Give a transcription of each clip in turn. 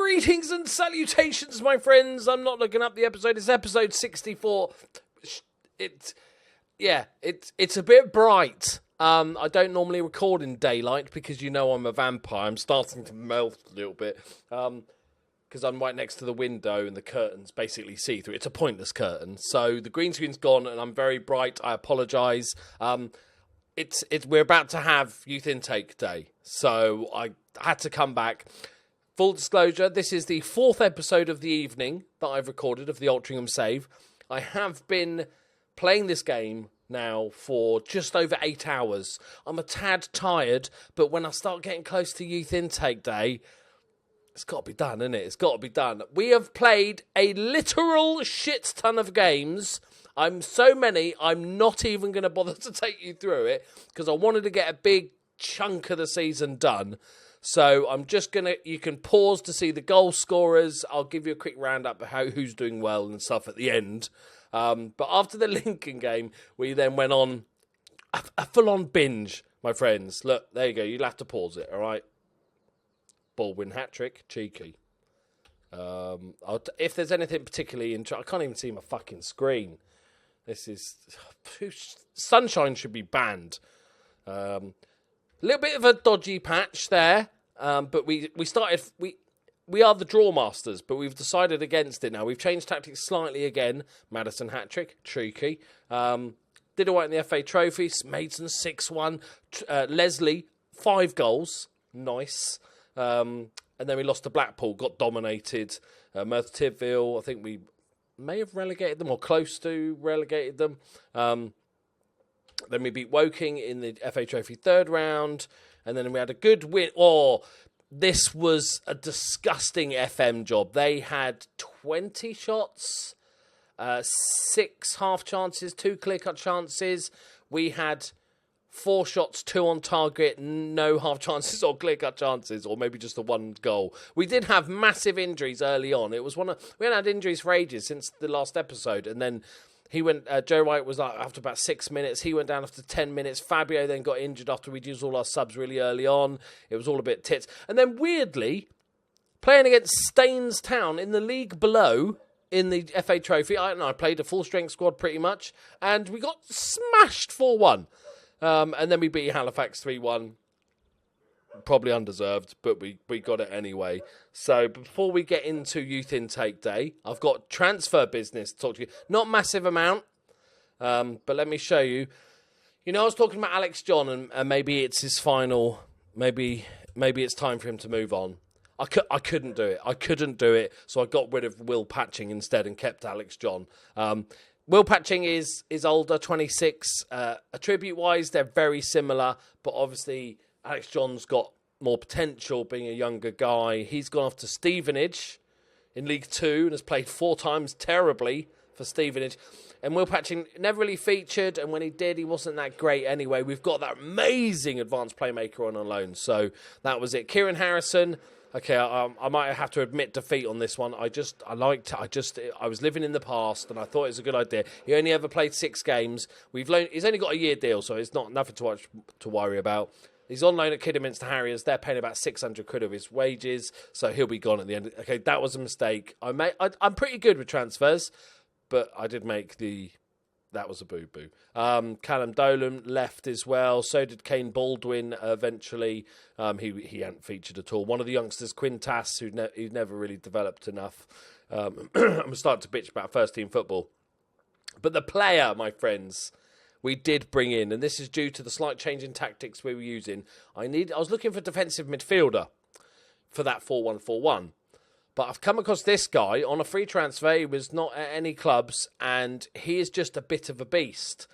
Greetings and salutations, my friends. I'm not looking up the episode. It's episode 64. It's a bit bright. I don't normally record in daylight because you know I'm a vampire. I'm starting to melt a little bit because I'm right next to the window and the curtains basically see through. It's a pointless curtain. So the green screen's gone and I'm very bright. I apologise. We're about to have youth intake day, so I had to come back. Full disclosure, this is the 4th episode of the evening that I've recorded of the Altrincham Save. I have been playing this game now for just over 8 hours. I'm a tad tired, but when I start getting close to youth intake day, it's got to be done, isn't it? It's got to be done. We have played a literal shit ton of games. So many, I'm not even going to bother to take you through it because I wanted to get a big chunk of the season done. So I'm just going to, you can pause to see the goal scorers. I'll give you a quick roundup of who's doing well and stuff at the end. But after the Lincoln game, we then went on a full-on binge, my friends. Look, there you go. You'll have to pause it, all right? Baldwin hat-trick, cheeky. If there's anything particularly I can't even see my fucking screen. This is... Sunshine should be banned. A little bit of a dodgy patch there. But we are the draw masters, but we've decided against it now. We've changed tactics slightly again. Maddison hat-trick, cheeky. Did all right in the FA Trophy. Maidson 6-1. Leslie, 5 goals. Nice. And then we lost to Blackpool, got dominated. Merthyr Tydfil, I think we may have relegated them or close to relegated them. Then we beat Woking in the FA Trophy 3rd round. And then we had a good win. This was a disgusting FM job. They had 20 shots, 6 half chances, 2 clear-cut chances. We had 4 shots, 2 on target, no half chances or clear-cut chances, or maybe just the 1 goal. We did have massive injuries early on. We hadn't had injuries for ages since the last episode, and then he went. Joe Wright was like after about 6 minutes. He went down after 10 minutes. Fabio then got injured after we'd used all our subs really early on. It was all a bit tits. And then weirdly, playing against Staines Town in the league below in the FA Trophy, I played a full-strength squad pretty much, and we got smashed 4-1. And then we beat Halifax 3-1. Probably undeserved, but we got it anyway. So before we get into youth intake day, I've got transfer business to talk to you. Not massive amount, but let me show you. You know, I was talking about Alex John, and maybe it's his final. Maybe it's time for him to move on. I couldn't do it. I couldn't do it, so I got rid of Will Patching instead and kept Alex John. Will Patching is older, 26. Attribute-wise, they're very similar, but obviously Alex John's got more potential being a younger guy. He's gone off to Stevenage in League 2 and has played 4 times terribly for Stevenage. And Will Patching never really featured, and when he did, he wasn't that great anyway. We've got that amazing advanced playmaker on loan, so that was it. Kieran Harrison, okay, I might have to admit defeat on this one. I was living in the past, and I thought it was a good idea. He only ever played 6 games. He's only got a year deal, so it's nothing to worry about. He's on loan at Kidderminster Harriers. They're paying about 600 quid of his wages, so he'll be gone at the end. Okay, that was a mistake. I'm pretty good with transfers, but I did make that was a boo-boo. Callum Dolan left as well. So did Kane Baldwin eventually. He hadn't featured at all. One of the youngsters, Quintas, who never really developed enough. I'm starting to bitch about first-team football. But the player, my friends, we did bring in, and this is due to the slight change in tactics we were using. I was looking for defensive midfielder for that 4-1-4-1. But I've come across this guy on a free transfer. He was not at any clubs, and he is just a bit of a beast.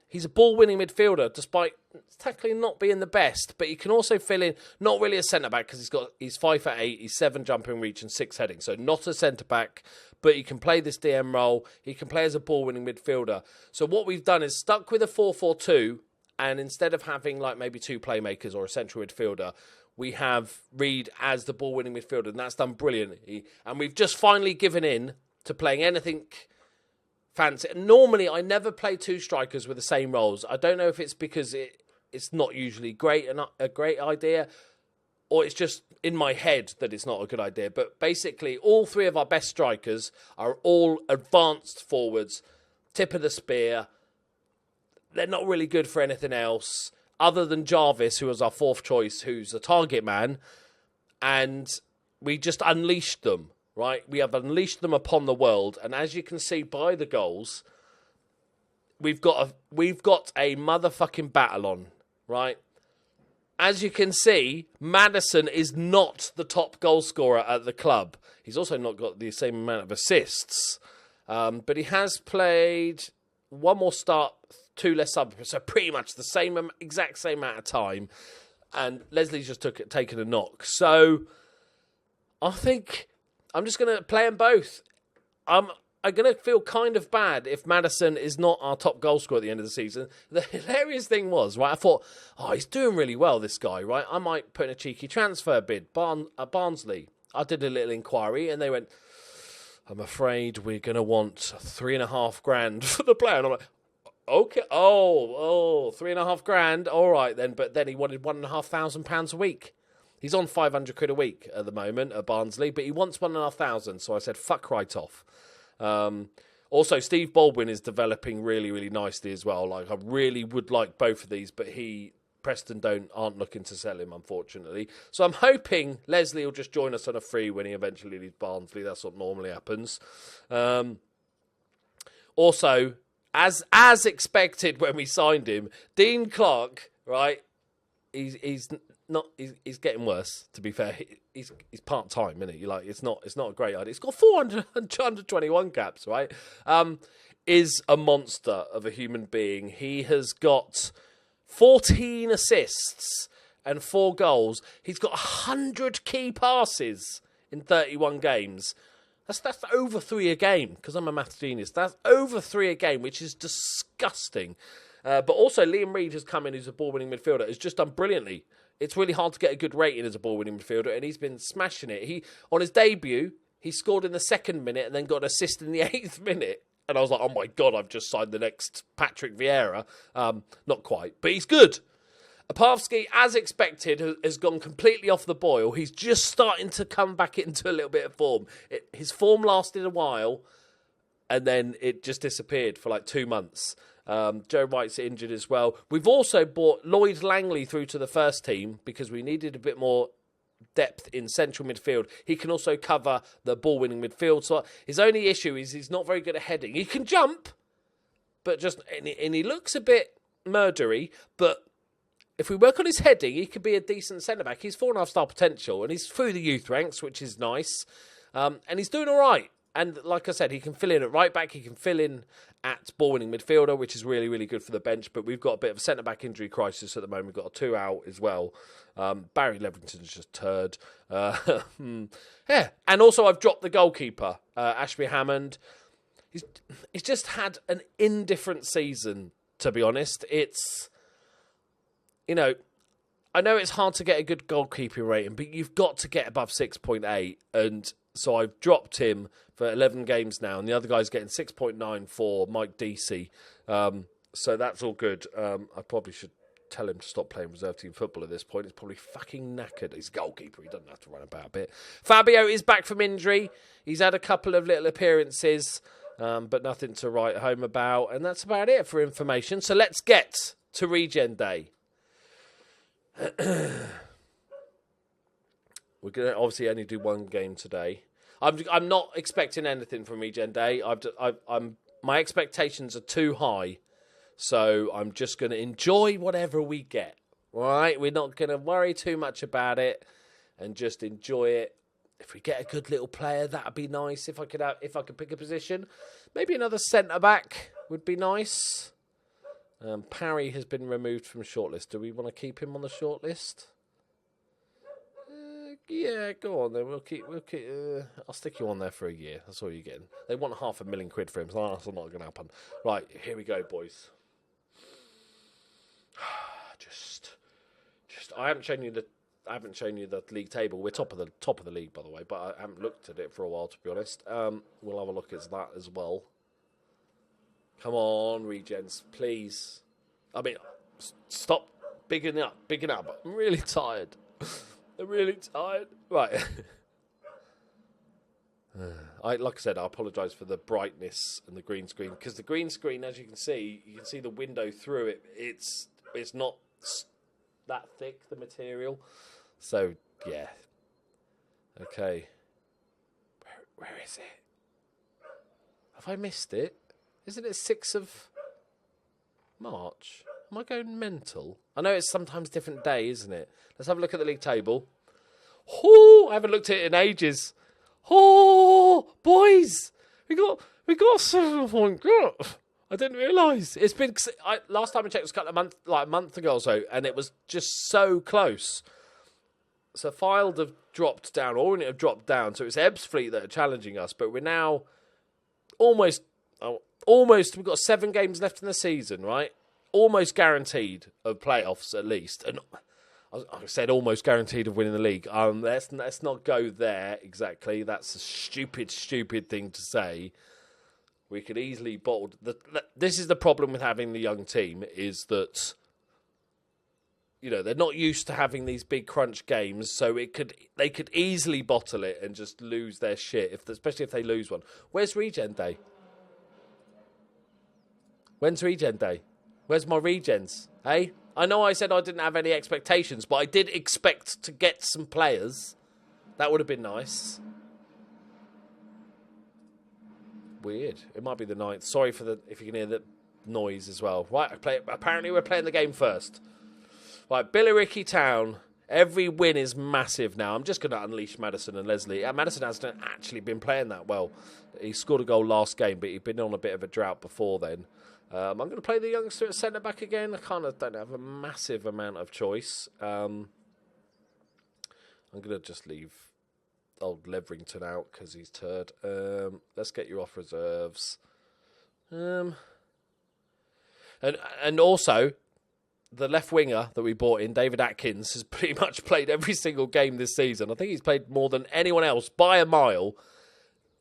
He's a ball-winning midfielder, despite technically not being the best. But he can also fill in, not really a centre-back, because he's 5'8", he's 7 jumping reach and 6 heading. So not a centre-back, but he can play this DM role. He can play as a ball-winning midfielder. So what we've done is stuck with a 4-4-2, and instead of having like maybe 2 playmakers or a central midfielder, we have Reed as the ball-winning midfielder, and that's done brilliantly. And we've just finally given in to playing anything fancy. Normally, I never play 2 strikers with the same roles. I don't know if it's because it's not usually a great idea. or it's just in my head that it's not a good idea. But basically, all three of our best strikers are all advanced forwards, tip of the spear. They're not really good for anything else other than Jarvis, who was our fourth choice, who's a target man. And we just unleashed them, right? We have unleashed them upon the world. And as you can see by the goals, we've got a motherfucking battle on, right? As you can see, Maddison is not the top goal scorer at the club. He's also not got the same amount of assists. But he has played one more start, 2 less subs, so pretty much the exact same amount of time. And Leslie's just taken a knock. So I think I'm just going to play them both. I'm going to feel kind of bad if Maddison is not our top goal scorer at the end of the season. The hilarious thing was, right, I thought, he's doing really well, this guy, right? I might put in a cheeky transfer bid. Barnsley. I did a little inquiry and they went, I'm afraid we're going to want $3,500 for the player. And I'm like, okay, $3,500. All right then. But then he wanted £1,500 a week. He's on £500 a week at the moment at Barnsley, but he wants £1,500. So I said, fuck right off. Also, Steve Baldwin is developing really, really nicely as well. Like, I really would like both of these, but Preston aren't looking to sell him, unfortunately. So I'm hoping Leslie will just join us on a free when he eventually leaves Barnsley. That's what normally happens. Also, as expected when we signed him, Dean Clark, right? He's getting worse. To be fair, he's part time, isn't he? Like, it's not a great idea. He's got 221 caps, right? Is a monster of a human being. He has got 14 assists and 4 goals. He's got 100 key passes in 31 games. That's over 3 a game, because I'm a maths genius. That's over 3 a game, which is disgusting. But also, Liam Reid has come in, who's a ball-winning midfielder, has just done brilliantly. It's really hard to get a good rating as a ball-winning midfielder, and he's been smashing it. On his debut, he scored in the 2nd minute and then got an assist in the 8th minute. And I was like, oh my God, I've just signed the next Patrick Vieira. Not quite, but he's good. Opavsky, as expected, has gone completely off the boil. He's just starting to come back into a little bit of form. His form lasted a while, and then it just disappeared for like 2 months. Joe Wright's injured as well. We've also brought Lloyd Langley through to the first team because we needed a bit more depth in central midfield. He can also cover the ball-winning midfield. So his only issue is he's not very good at heading. He can jump, but and he looks a bit murdery, but if we work on his heading, he could be a decent centre-back. He's 4.5-star potential, and he's through the youth ranks, which is nice. And he's doing all right. And like I said, he can fill in at right-back. He can fill in at ball-winning midfielder, which is really, really good for the bench. But we've got a bit of a centre-back injury crisis at the moment. We've got 2 out as well. Barry Leverington's just turd. Yeah. And also, I've dropped the goalkeeper, Ashby Hammond. He's just had an indifferent season, to be honest. It's... I know it's hard to get a good goalkeeping rating, but you've got to get above 6.8. And so I've dropped him for 11 games now, and the other guy's getting 6.9 for Mike Deasy. So that's all good. I probably should tell him to stop playing reserve team football at this point. He's probably fucking knackered. He's a goalkeeper. He doesn't have to run about a bit. Fabio is back from injury. He's had a couple of little appearances, but nothing to write home about. And that's about it for information. So let's get to Regen Day. We're going to obviously only do 1 game today. I'm not expecting anything from Regen Day. My expectations are too high, so I'm just going to enjoy whatever we get. All right, we're not going to worry too much about it, and just enjoy it. If we get a good little player, that'd be nice. If I could pick a position, maybe another centre back would be nice. Parry has been removed from shortlist. Do we want to keep him on the shortlist? Yeah, go on then. We'll keep. I'll stick you on there for a year. That's all you're getting. They want £500,000 for him, so that's not going to happen. Right, here we go, boys. Just. I haven't shown you the league table. We're top of the league, by the way, but I haven't looked at it for a while, to be honest. We'll have a look at that as well. Come on, Regens, please. I mean, stop bigging up. I'm really tired. I'm really tired. Right. Like I said, I apologise for the brightness and the green screen, because the green screen, as you can see the window through it. It's not that thick, the material. So yeah. Okay. Where is it? Have I missed it? Isn't it 6th of March? Am I going mental? I know it's sometimes different day, isn't it? Let's have a look at the league table. Oh, I haven't looked at it in ages. Oh, boys, we got 7-point gap. I didn't realise. It's been last time I checked was a month ago or so, and it was just so close. So Fylde have dropped down, or it have dropped down. So it's Ebbsfleet that are challenging us, but we're now almost. We've got 7 games left in the season, right? Almost guaranteed of playoffs at least, and I said almost guaranteed of winning the league. Let's not go there exactly. That's a stupid thing to say. We could easily bottle. This is the problem with having the young team, is that they're not used to having these big crunch games, so they could easily bottle it and just lose their shit, especially if they lose one. Where's Regen Day? When's Regen Day? Where's my regens? Hey? I know I said I didn't have any expectations, but I did expect to get some players. That would have been nice. Weird. It might be the 9th. Sorry if you can hear the noise as well. Right, apparently we're playing the game first. Right, Billericay Town. Every win is massive now. I'm just going to unleash Maddison and Leslie. Maddison hasn't actually been playing that well. He scored a goal last game, but he'd been on a bit of a drought before then. I'm going to play the youngster at centre-back again. I kind of don't have a massive amount of choice. I'm going to just leave old Leverington out because he's turd. Let's get you off reserves. And also, the left winger that we bought in, David Atkins, has pretty much played every single game this season. I think he's played more than anyone else by a mile.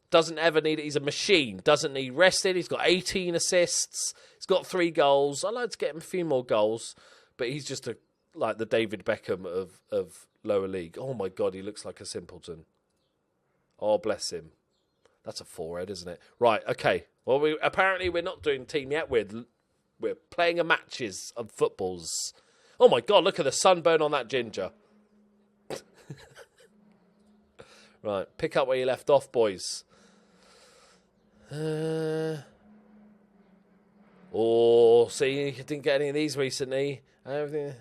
Doesn't ever need it. He's a machine. Doesn't need rested. He's got 18 assists. He's got 3 goals. I'd like to get him a few more goals, but he's just like the David Beckham of lower league. Oh my God, he looks like a simpleton. Oh, bless him. That's a forehead, isn't it? Right, okay. Well, apparently we're not doing team yet. We're playing a matches of footballs. Oh my God, look at the sunburn on that ginger. Right, pick up where you left off, boys. See, you didn't get any of these recently. Everything.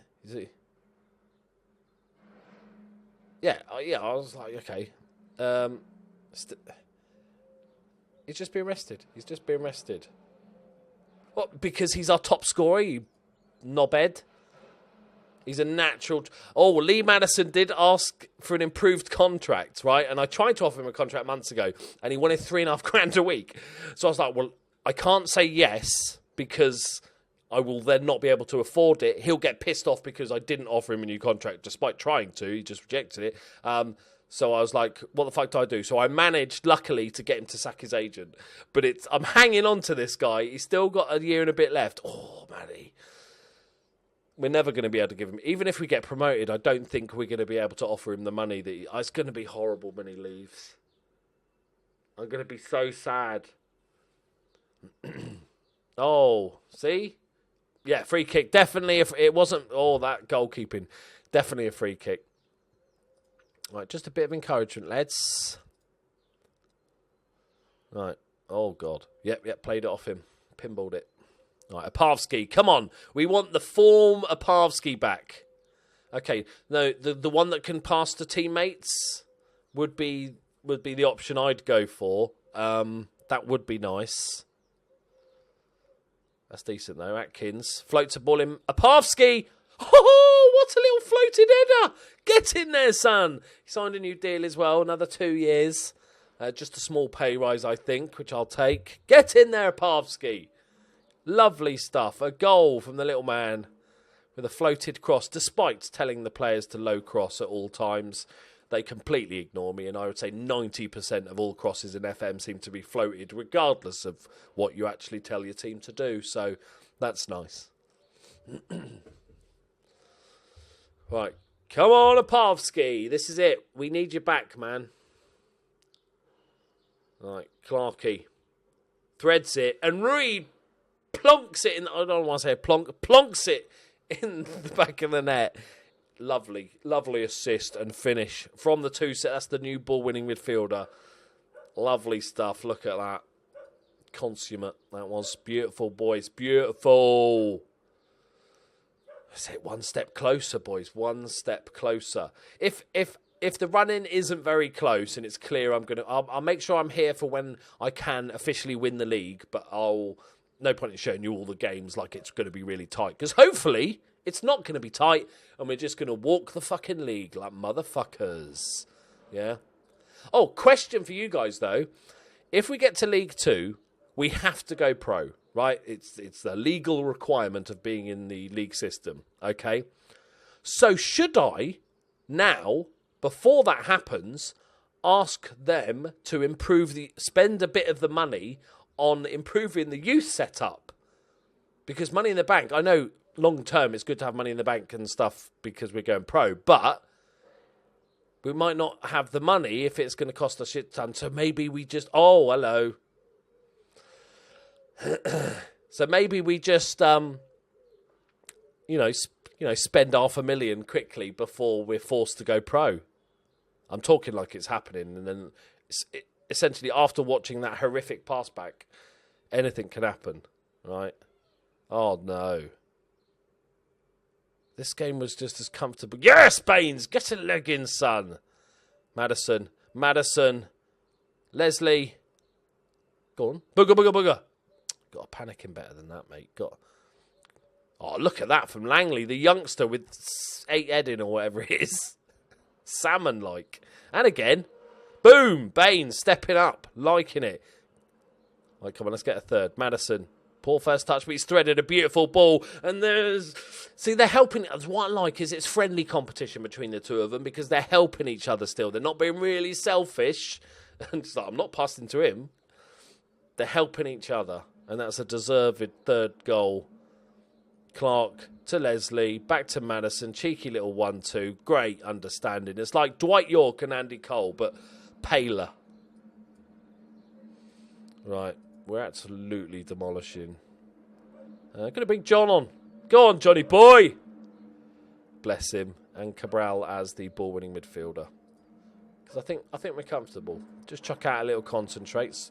Yeah, I was like, okay. He's just being rested. What? Because he's our top scorer, you knobhead. He's a natural. Oh, Lee Maddison did ask for an improved contract, right? And I tried to offer him a contract months ago, and he wanted $3,500 a week. So I was like, well, I can't say yes because I will then not be able to afford it. He'll get pissed off because I didn't offer him a new contract despite trying to. He just rejected it. So I was like, what the fuck do I do? So I managed, luckily, to get him to sack his agent. But I'm hanging on to this guy. He's still got a year and a bit left. Oh, Matty. We're never going to be able to give him... Even if we get promoted, I don't think we're going to be able to offer him the money that it's going to be horrible when he leaves. I'm going to be so sad. Oh, see? Yeah, free kick. Definitely, if it wasn't... Oh, that goalkeeping. Definitely a free kick. Right, just a bit of encouragement, lads. Right. Oh, God. Yep, played it off him. Pinballed it. Right, Opavsky, come on. We want the form Opavsky back. Okay, no, the one that can pass to teammates would be the option I'd go for. That would be nice. That's decent, though. Atkins floats a ball in. Opavsky! Oh, what a little floated header! Get in there, son! He signed a new deal as well, another 2 years. Just a small pay rise, I think, which I'll take. Get in there, Opavsky! Lovely stuff. A goal from the little man with a floated cross, despite telling the players to low cross at all times. They completely ignore me, and I would say 90% of all crosses in FM seem to be floated, regardless of what you actually tell your team to do. So that's nice. Right, Come on, Apavsky. This is it. We need you back, man. Right, Clarkey threads it, and Reed plonks it in. I don't want to say plonks it in the back of the net. Lovely assist and finish from the 2-set. That's the new ball-winning midfielder. Lovely stuff. Look at that. Consummate. That was beautiful, boys. Beautiful. That's it. One step closer, boys. One step closer. If the run-in isn't very close and it's clear, I'll make sure I'm here for when I can officially win the league. But no point in showing you all the games like it's going to be really tight. Because hopefully it's not going to be tight and we're just going to walk the fucking league like motherfuckers. Yeah. Oh, question for you guys though. If we get to League 2, we have to go pro, right? It's the legal requirement of being in the league system, okay? So should I now, before that happens, ask them to spend a bit of the money on improving the youth setup? Because Money in the Bank, I know long term it's good to have Money in the Bank and stuff because we're going pro, but we might not have the money if it's going to cost a shit ton. So maybe we just... Oh, hello. So maybe we just, spend $500,000 quickly before we're forced to go pro. I'm talking like it's happening. And then essentially after watching that horrific pass back, anything can happen, right? Oh, no. This game was just as comfortable. Yes, Baines! Get a leg in, son! Maddison. Leslie. Go on. Booger. Got a panicking better than that, mate. Oh, look at that from Langley, the youngster with 8 heading or whatever it is. Salmon-like. And again. Boom! Baines stepping up. Liking it. Right, come on, let's get a third. Maddison. Poor first touch, but he's threaded a beautiful ball. And they're helping. What I like is it's friendly competition between the two of them because they're helping each other still. They're not being really selfish. And it's like, I'm not passing to him. They're helping each other. And that's a deserved third goal. Clark to Leslie, back to Maddison. Cheeky little 1-2. Great understanding. It's like Dwight York and Andy Cole, but paler. Right. We're absolutely demolishing. Gonna bring John on. Go on, Johnny boy. Bless him. And Cabral as the ball-winning midfielder. Because I think we're comfortable. Just chuck out a little concentrates.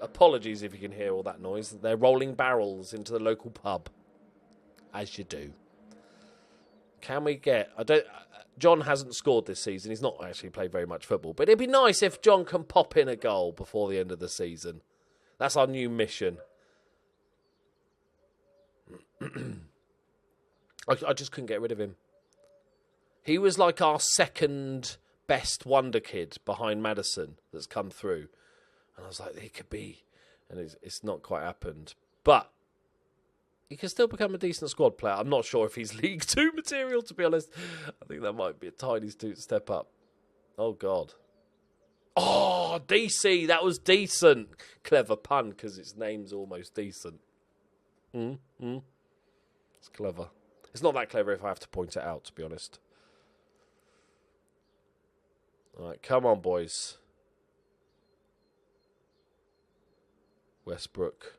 Apologies if you can hear all that noise. They're rolling barrels into the local pub. As you do. Can we get... John hasn't scored this season. He's not actually played very much football. But it'd be nice if John can pop in a goal before the end of the season. That's our new mission. I just couldn't get rid of him. He was like our second best wonder kid behind Maddison that's come through. And I was like, he could be. And it's not quite happened. But he can still become a decent squad player. I'm not sure if he's League 2 material, to be honest. I think that might be a tiny step up. Oh, God. Oh, DC, that was decent. Clever pun, because its name's almost decent. It's clever. It's not that clever if I have to point it out, to be honest. All right, come on, boys. Westbrook.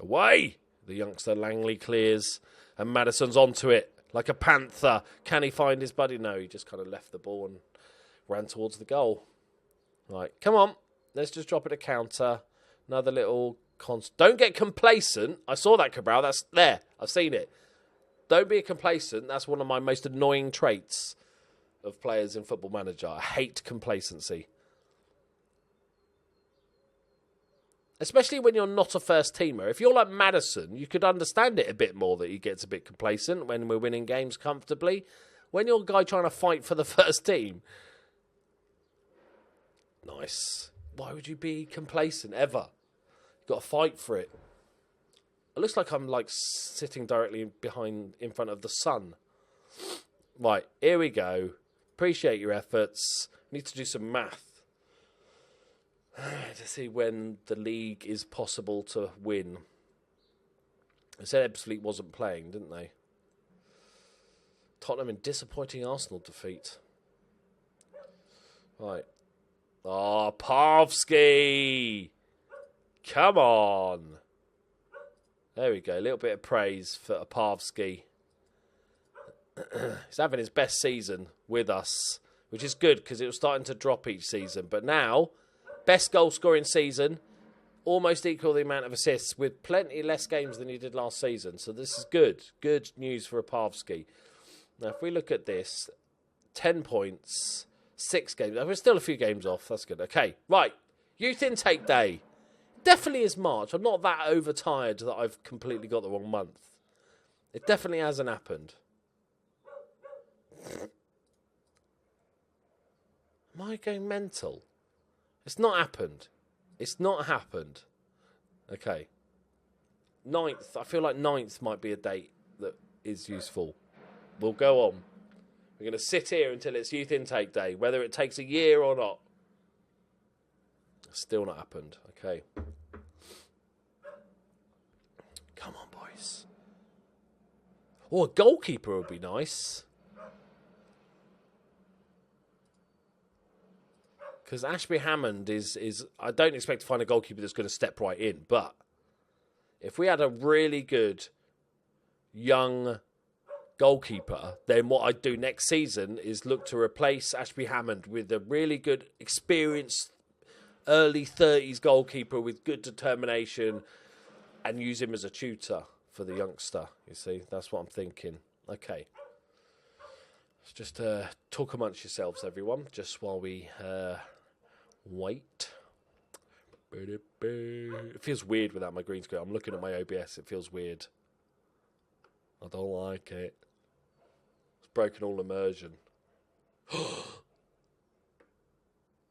Away! The youngster Langley clears, and Maddison's onto it like a panther. Can he find his buddy? No, he just kind of left the ball and ran towards the goal. Right, come on. Let's just drop it a counter. Another little... Don't get complacent. I saw that, Cabral. That's there. I've seen it. Don't be complacent. That's one of my most annoying traits of players in Football Manager. I hate complacency. Especially when you're not a first teamer. If you're like Maddison, you could understand it a bit more that he gets a bit complacent when we're winning games comfortably. When you're a guy trying to fight for the first team... Nice. Why would you be complacent ever? You've got to fight for it. It looks like I'm like sitting directly in front of the sun. Right, here we go. Appreciate your efforts. Need to do some math to see when the league is possible to win. They said Evo-Stik wasn't playing, didn't they? Tottenham in disappointing Arsenal defeat. Right. Oh, Pavsky! Come on! There we go. A little bit of praise for Pavsky. He's having his best season with us, which is good because it was starting to drop each season. But now, best goal scoring season, almost equal the amount of assists with plenty less games than he did last season. So this is good. Good news for Pavsky. Now, if we look at this, 10 points, 6 games. We're still a few games off. That's good. Okay, right. Youth intake day. Definitely is March. I'm not that overtired that I've completely got the wrong month. It definitely hasn't happened. Am I going mental? It's not happened. It's not happened. Okay. 9th. I feel like 9th might be a date that is useful. We'll go on. We're going to sit here until it's youth intake day, whether it takes a year or not. Still not happened. Okay. Come on, boys. Oh, a goalkeeper would be nice. Because Ashby Hammond is... I don't expect to find a goalkeeper that's going to step right in. But if we had a really good young goalkeeper, then what I'd do next season is look to replace Ashby Hammond with a really good, experienced, early 30s goalkeeper with good determination and use him as a tutor for the youngster. You see, that's what I'm thinking. Okay. Let's just talk amongst yourselves, everyone, just while we wait. It feels weird without my green screen. I'm looking at my OBS. It feels weird. I don't like it. It's broken all immersion.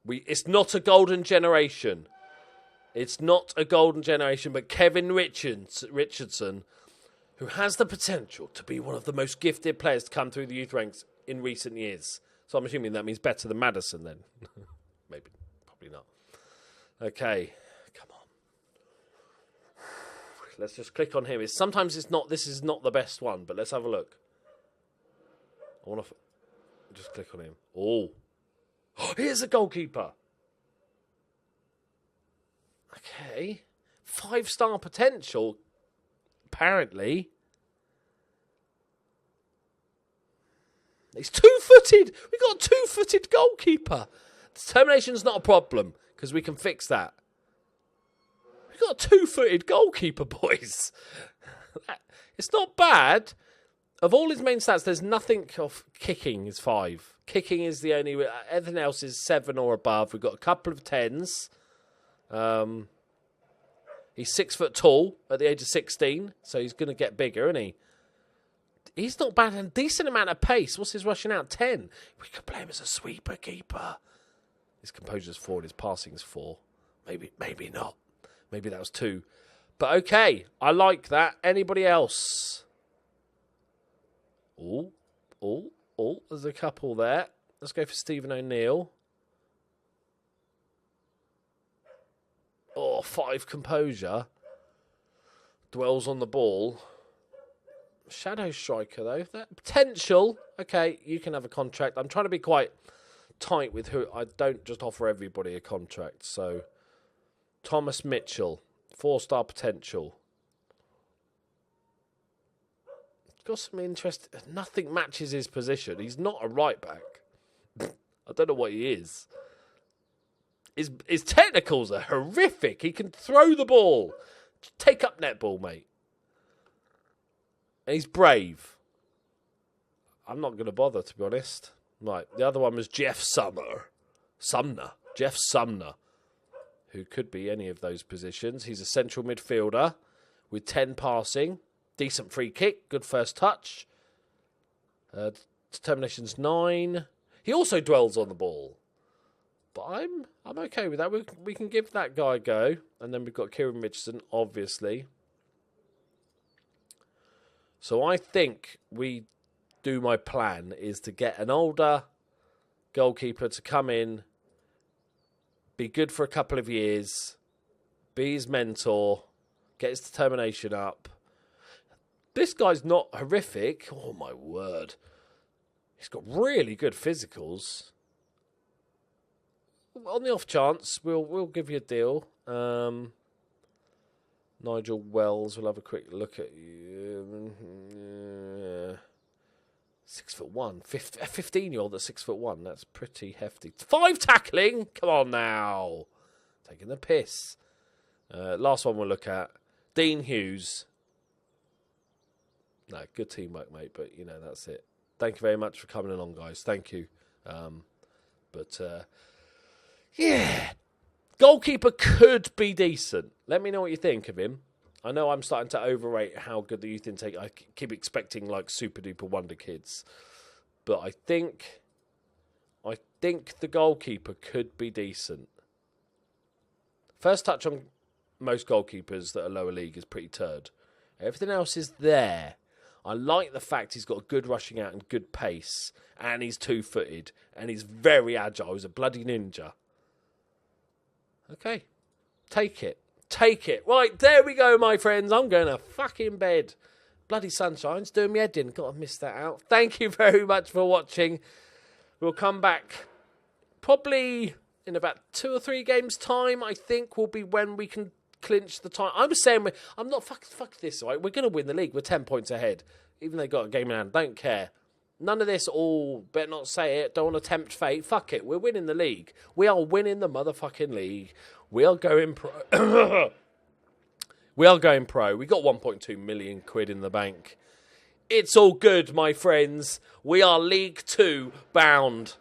It's not a golden generation. It's not a golden generation, but Kevin Richardson, who has the potential to be one of the most gifted players to come through the youth ranks in recent years. So I'm assuming that means better than Maddison then. Maybe. Probably not. Okay. Come on. Let's just click on him. Sometimes it's not. This is not the best one, but let's have a look. I want to just click on him. Oh, here's a goalkeeper. Okay, 5-star potential. Apparently, he's 2-footed. We got a 2-footed goalkeeper. Determination's not a problem because we can fix that. We got a 2-footed goalkeeper, boys. It's not bad. Of all his main stats, there's nothing of kicking is 5. Kicking is the only... Everything else is 7 or above. We've got a couple of 10s. He's 6 foot tall at the age of 16, so he's going to get bigger, isn't he? He's not bad. And decent amount of pace. What's his rushing out? 10. We could play him as a sweeper keeper. His composure's 4 and his passing's 4. Maybe not. Maybe that was 2. But okay, I like that. Anybody else? Oh, there's a couple there. Let's go for Stephen O'Neill. Oh, 5 composure. Dwells on the ball. Shadow striker, though. That potential. Okay, you can have a contract. I'm trying to be quite tight with who. I don't just offer everybody a contract. So, Thomas Mitchell. 4-star potential. Got some interest. Nothing matches his position. He's not a right back. I don't know what he is. His technicals are horrific. He can throw the ball. Take up netball, mate. And he's brave. I'm not going to bother, to be honest. Right, the other one was Jeff Sumner. Jeff Sumner, who could be any of those positions. He's a central midfielder with 10 passing. Decent free kick. Good first touch. Determination's 9. He also dwells on the ball. But I'm okay with that. We can give that guy a go. And then we've got Kieran Richardson, obviously. So I think my plan is to get an older goalkeeper to come in, be good for a couple of years, be his mentor, get his determination up. This guy's not horrific. Oh, my word. He's got really good physicals. On the off chance, we'll give you a deal. Nigel Wells, we'll have a quick look at you. 6'1", a 15-year-old at 6'1". That's pretty hefty. 5 tackling. Come on now, taking the piss. Last one we'll look at. Dean Hughes. No, good teamwork, mate. But that's it. Thank you very much for coming along, guys. Thank you. Yeah. Goalkeeper could be decent. Let me know what you think of him. I know I'm starting to overrate how good the youth intake. I keep expecting like super duper wonder kids, but I think the goalkeeper could be decent. First touch on most goalkeepers that are lower league is pretty turd. Everything else is there. I like the fact he's got good rushing out and good pace, and he's 2-footed, and he's very agile. He's a bloody ninja. Okay, take it. Take it. Right, there we go, my friends. I'm going to fucking bed. Bloody sunshine's doing me head in. Got to miss that out. Thank you very much for watching. We'll come back probably in about 2 or 3 games' time, I think, will be when we can clinch the time. I was saying, I'm not, fuck this, right? We're going to win the league. We're 10 points ahead. Even they got a game in hand. Don't care. None of this better not say it. Don't want to tempt fate. Fuck it. We're winning the league. We are winning the motherfucking league. We are going pro. We are going pro. We got 1.2 million quid in the bank. It's all good, my friends. We are League 2 bound.